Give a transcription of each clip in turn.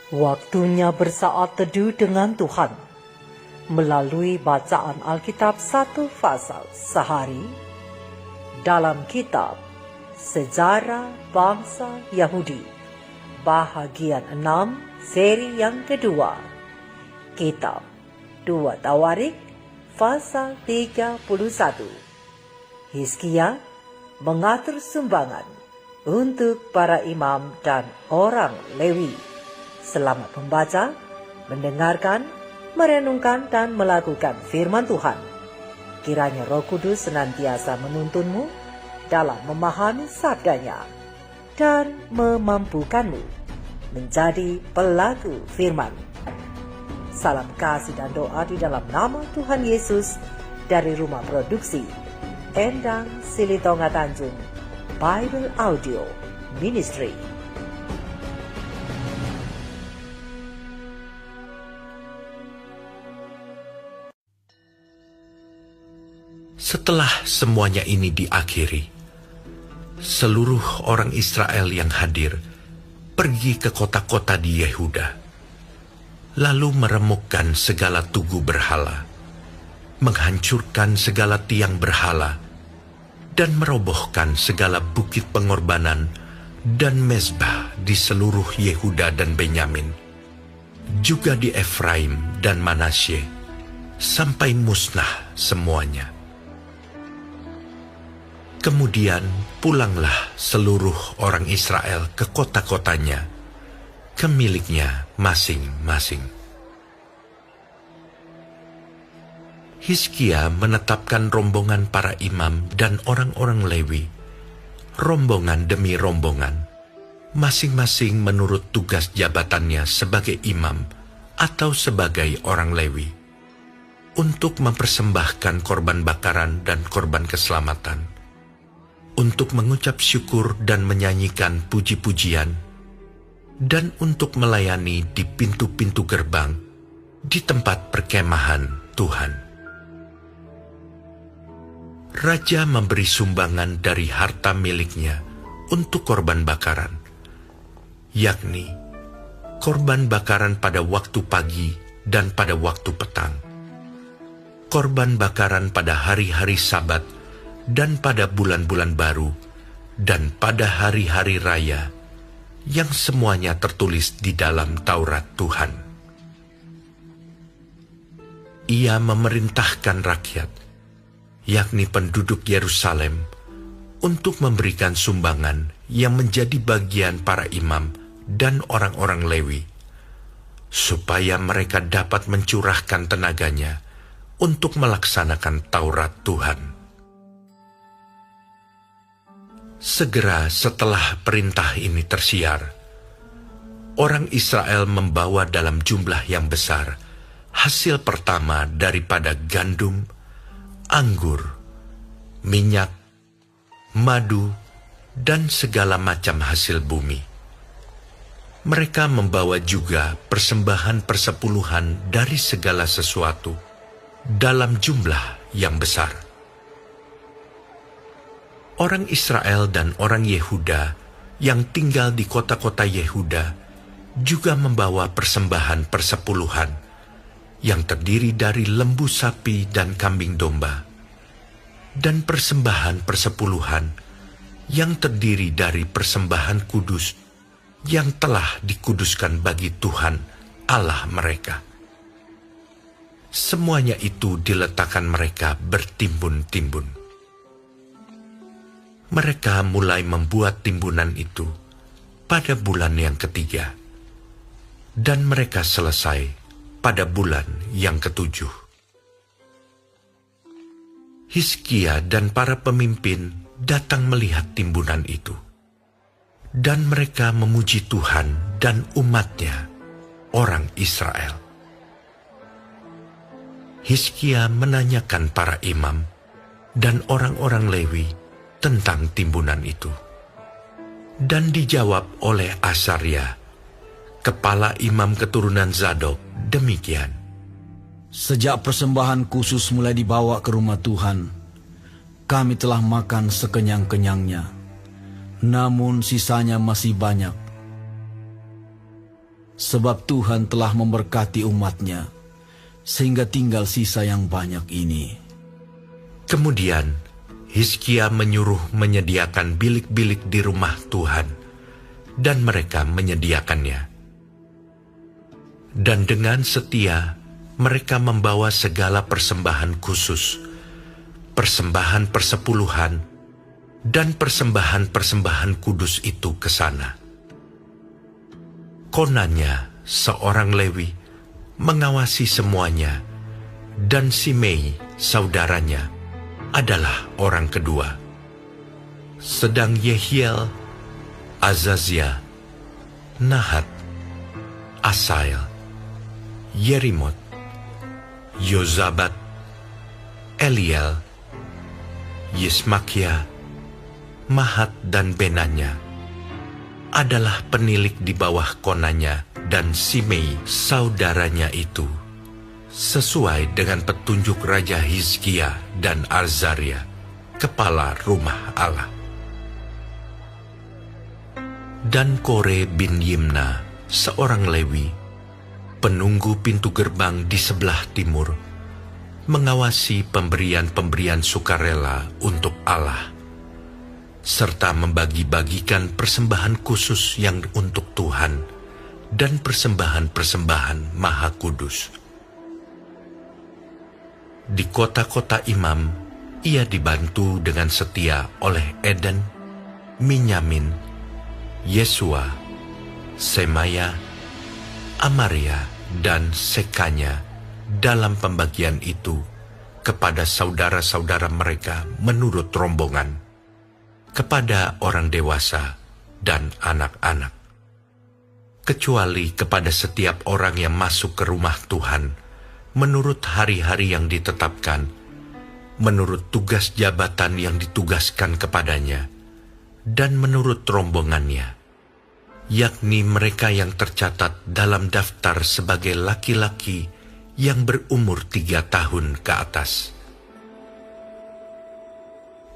Waktunya bersaat teduh dengan Tuhan melalui bacaan Alkitab satu pasal sehari dalam kitab Sejarah Bangsa Yahudi bahagian 6 seri yang kedua, kitab 2 Tawarik pasal 31. Hizkia mengatur sumbangan untuk para imam dan orang Lewi. Selamat membaca, mendengarkan, merenungkan dan melakukan firman Tuhan. Kiranya Roh Kudus senantiasa menuntunmu dalam memahami sabdanya dan memampukanmu menjadi pelaku firman. Salam kasih dan doa di dalam nama Tuhan Yesus dari Rumah Produksi Endang Silitonga Tanjung Bible Audio Ministry. Setelah semuanya ini diakhiri, seluruh orang Israel yang hadir pergi ke kota-kota di Yehuda, lalu meremukkan segala tugu berhala, menghancurkan segala tiang berhala, dan merobohkan segala bukit pengorbanan dan mezbah di seluruh Yehuda dan Benyamin, juga di Efraim dan Manasye, sampai musnah semuanya. Kemudian pulanglah seluruh orang Israel ke kota-kotanya, ke miliknya masing-masing. Hizkia menetapkan rombongan para imam dan orang-orang Lewi, rombongan demi rombongan, masing-masing menurut tugas jabatannya sebagai imam atau sebagai orang Lewi, untuk mempersembahkan korban bakaran dan korban keselamatan, untuk mengucap syukur dan menyanyikan puji-pujian, dan untuk melayani di pintu-pintu gerbang di tempat perkemahan Tuhan. Raja memberi sumbangan dari harta miliknya untuk korban bakaran, yakni korban bakaran pada waktu pagi dan pada waktu petang, korban bakaran pada hari-hari Sabat dan pada bulan-bulan baru, dan pada hari-hari raya, yang semuanya tertulis di dalam Taurat Tuhan. Ia memerintahkan rakyat, yakni penduduk Yerusalem, untuk memberikan sumbangan yang menjadi bagian para imam dan orang-orang Lewi, supaya mereka dapat mencurahkan tenaganya untuk melaksanakan Taurat Tuhan. Segera setelah perintah ini tersiar, orang Israel membawa dalam jumlah yang besar hasil pertama daripada gandum, anggur, minyak, madu, dan segala macam hasil bumi. Mereka membawa juga persembahan persepuluhan dari segala sesuatu dalam jumlah yang besar. Orang Israel dan orang Yehuda yang tinggal di kota-kota Yehuda juga membawa persembahan persepuluhan yang terdiri dari lembu sapi dan kambing domba, dan persembahan persepuluhan yang terdiri dari persembahan kudus yang telah dikuduskan bagi Tuhan Allah mereka. Semuanya itu diletakkan mereka bertimbun-timbun. Mereka mulai membuat timbunan itu pada bulan yang ketiga, dan mereka selesai pada bulan yang ketujuh. Hizkia dan para pemimpin datang melihat timbunan itu, dan mereka memuji Tuhan dan umat-Nya, orang Israel. Hizkia menanyakan para imam dan orang-orang Lewi tentang timbunan itu, dan dijawab oleh Asaria, kepala imam keturunan Zadok, demikian. Sejak persembahan khusus mulai dibawa ke rumah Tuhan, kami telah makan sekenyang-kenyangnya, namun sisanya masih banyak. sebab Tuhan telah memberkati umat-Nya, sehingga tinggal sisa yang banyak ini. Kemudian Hizkia menyuruh menyediakan bilik-bilik di rumah Tuhan, dan mereka menyediakannya. Dan dengan setia mereka membawa segala persembahan khusus, persembahan persepuluhan, dan persembahan-persembahan kudus itu ke sana. Konanya, seorang Lewi, mengawasi semuanya, dan Simei, saudaranya, adalah orang kedua. Sedang Yehiel, Azazia, Nahat, Asael, Yerimot, Yozabat, Eliel, Yismakia, Mahat dan Benanya adalah penilik di bawah konanya dan Simei saudaranya itu, sesuai dengan petunjuk Raja Hizkia dan Azaria, kepala rumah Allah. Dan Kore bin Yimna, seorang Lewi, penunggu pintu gerbang di sebelah timur, mengawasi pemberian-pemberian sukarela untuk Allah, serta membagi-bagikan persembahan khusus yang untuk Tuhan dan persembahan-persembahan Maha Kudus. Di kota-kota imam, ia dibantu dengan setia oleh Eden, Minyamin, Yesua, Semaya, Amaria, dan Sekanya dalam pembagian itu kepada saudara-saudara mereka menurut rombongan, kepada orang dewasa dan anak-anak, kecuali kepada setiap orang yang masuk ke rumah Tuhan menurut hari-hari yang ditetapkan, menurut tugas jabatan yang ditugaskan kepadanya, dan menurut rombongannya, yakni mereka yang tercatat dalam daftar sebagai laki-laki yang berumur 3 tahun ke atas.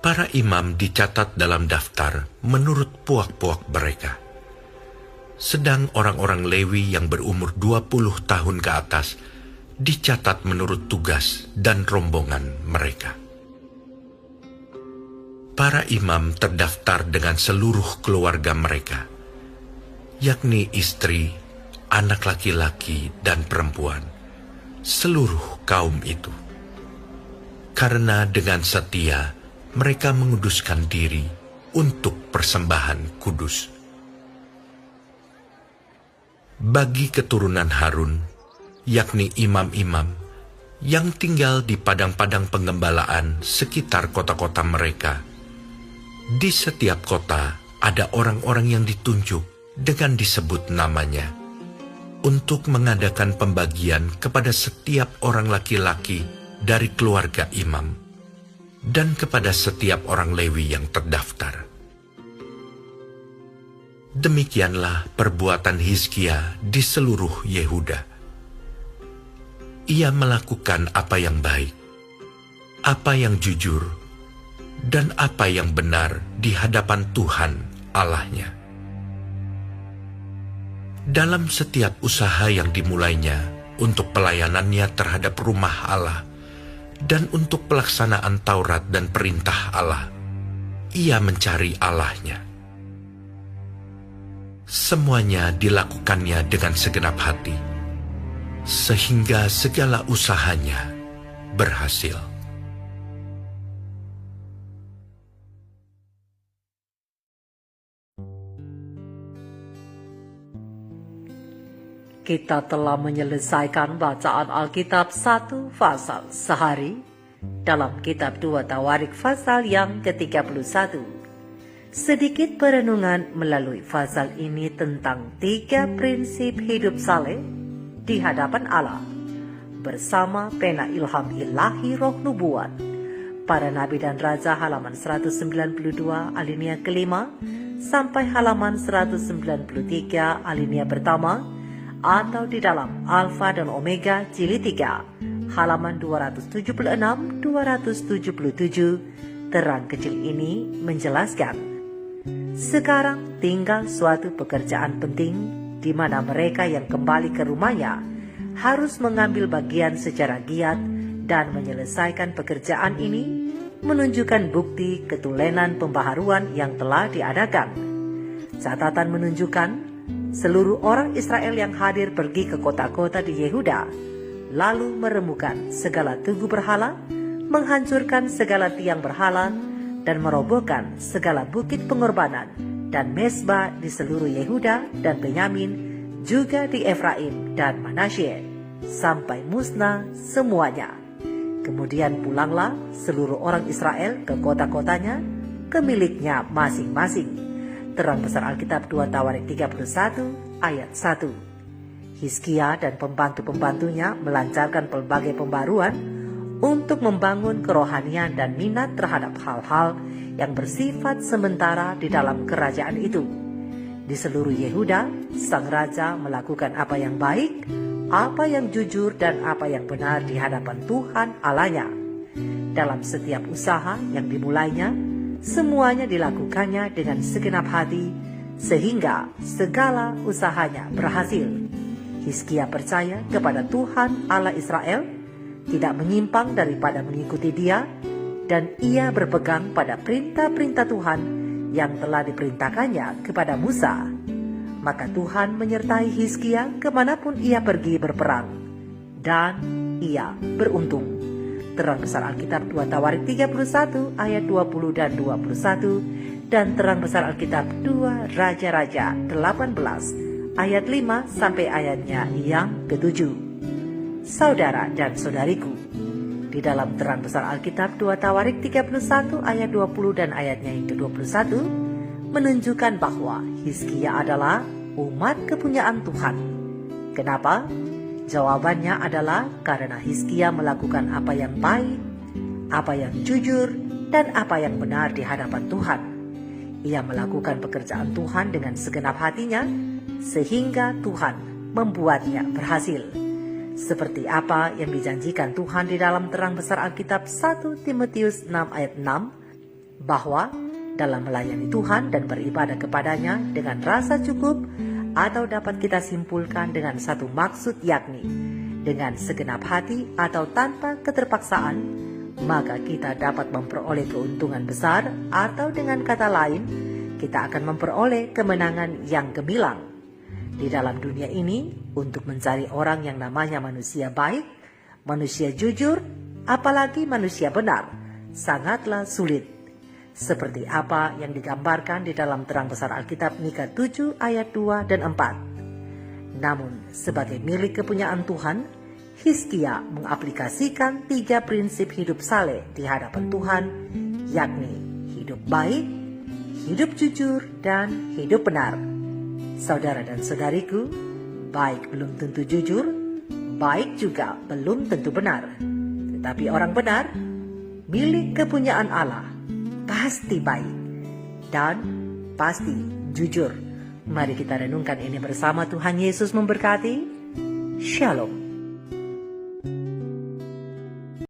Para imam dicatat dalam daftar menurut puak-puak mereka. Sedang orang-orang Lewi yang berumur 20 tahun ke atas dicatat menurut tugas dan rombongan mereka. Para imam terdaftar dengan seluruh keluarga mereka, yakni istri, anak laki-laki, dan perempuan, seluruh kaum itu. Karena dengan setia mereka menguduskan diri untuk persembahan kudus. Bagi keturunan Harun, yakni imam-imam, yang tinggal di padang-padang penggembalaan sekitar kota-kota mereka, di setiap kota ada orang-orang yang ditunjuk dengan disebut namanya, untuk mengadakan pembagian kepada setiap orang laki-laki dari keluarga imam, dan kepada setiap orang Lewi yang terdaftar. Demikianlah perbuatan Hizkia di seluruh Yehuda. Ia melakukan apa yang baik, apa yang jujur, dan apa yang benar di hadapan Tuhan Allahnya. Dalam setiap usaha yang dimulainya untuk pelayanannya terhadap rumah Allah dan untuk pelaksanaan Taurat dan perintah Allah, ia mencari Allahnya. Semuanya dilakukannya dengan segenap hati, sehingga segala usahanya berhasil. Kita telah menyelesaikan bacaan Alkitab 1 pasal sehari dalam kitab 2 Tawarik pasal yang ke-31. Sedikit perenungan melalui pasal ini tentang 3 prinsip hidup saleh di hadapan Allah bersama pena ilham ilahi roh nubuat. Para Nabi dan Raja halaman 192 alinea kelima sampai halaman 193 alinea pertama, atau di dalam Alfa dan Omega jilid 3 halaman 276-277. Terang kecil ini menjelaskan, sekarang tinggal suatu pekerjaan penting di mana mereka yang kembali ke rumahnya harus mengambil bagian secara giat dan menyelesaikan pekerjaan ini, menunjukkan bukti ketulenan pembaharuan yang telah diadakan. Catatan menunjukkan seluruh orang Israel yang hadir pergi ke kota-kota di Yehuda, lalu meremukan segala tugu berhala, menghancurkan segala tiang berhala, dan merobohkan segala bukit pengorbanan dan mezbah di seluruh Yehuda dan Benyamin, juga di Efraim dan Manasye, sampai musnah semuanya. Kemudian pulanglah seluruh orang Israel ke kota-kotanya, ke miliknya masing-masing. Terang besar Alkitab 2 Tawarik 31 ayat 1. Hizkia dan pembantu-pembantunya melancarkan pelbagai pembaruan untuk membangun kerohanian dan minat terhadap hal-hal yang bersifat sementara di dalam kerajaan itu. Di seluruh Yehuda, sang raja melakukan apa yang baik, apa yang jujur, dan apa yang benar di hadapan Tuhan Allahnya. Dalam setiap usaha yang dimulainya, semuanya dilakukannya dengan segenap hati, sehingga segala usahanya berhasil. Hizkia percaya kepada Tuhan Allah Israel, tidak menyimpang daripada mengikuti Dia, dan ia berpegang pada perintah-perintah Tuhan yang telah diperintahkannya kepada Musa. Maka Tuhan menyertai Hizkia kemanapun ia pergi berperang, dan ia beruntung. Terang besar Alkitab 2 Tawarik 31 ayat 20 dan 21, dan terang besar Alkitab 2 Raja-Raja 18 ayat 5 sampai ayatnya yang ke-7. Saudara dan saudariku, di dalam terang besar Alkitab 2 Tawarik 31 ayat 20 dan ayatnya yang ke-21, menunjukkan bahwa Hizkia adalah umat kepunyaan Tuhan. Kenapa? Jawabannya adalah karena Hizkia melakukan apa yang baik, apa yang jujur, dan apa yang benar di hadapan Tuhan. Ia melakukan pekerjaan Tuhan dengan segenap hatinya, sehingga Tuhan membuatnya berhasil. Seperti apa yang dijanjikan Tuhan di dalam terang besar Alkitab 1 Timotius 6 ayat 6, bahwa dalam melayani Tuhan dan beribadah kepadanya dengan rasa cukup, atau dapat kita simpulkan dengan satu maksud, yakni dengan segenap hati atau tanpa keterpaksaan, maka kita dapat memperoleh keuntungan besar, atau dengan kata lain, kita akan memperoleh kemenangan yang gemilang. Di dalam dunia ini, untuk mencari orang yang namanya manusia baik, manusia jujur, apalagi manusia benar, sangatlah sulit. Seperti apa yang digambarkan di dalam terang besar Alkitab Mika 7 ayat 2 dan 4. Namun sebagai milik kepunyaan Tuhan, Hizkia mengaplikasikan 3 prinsip hidup saleh di hadapan Tuhan, yakni hidup baik, hidup jujur, dan hidup benar. Saudara dan saudariku, baik belum tentu jujur, baik juga belum tentu benar. Tetapi orang benar, milik kepunyaan Allah, pasti baik dan pasti jujur. Mari kita renungkan ini bersama. Tuhan Yesus memberkati. Shalom.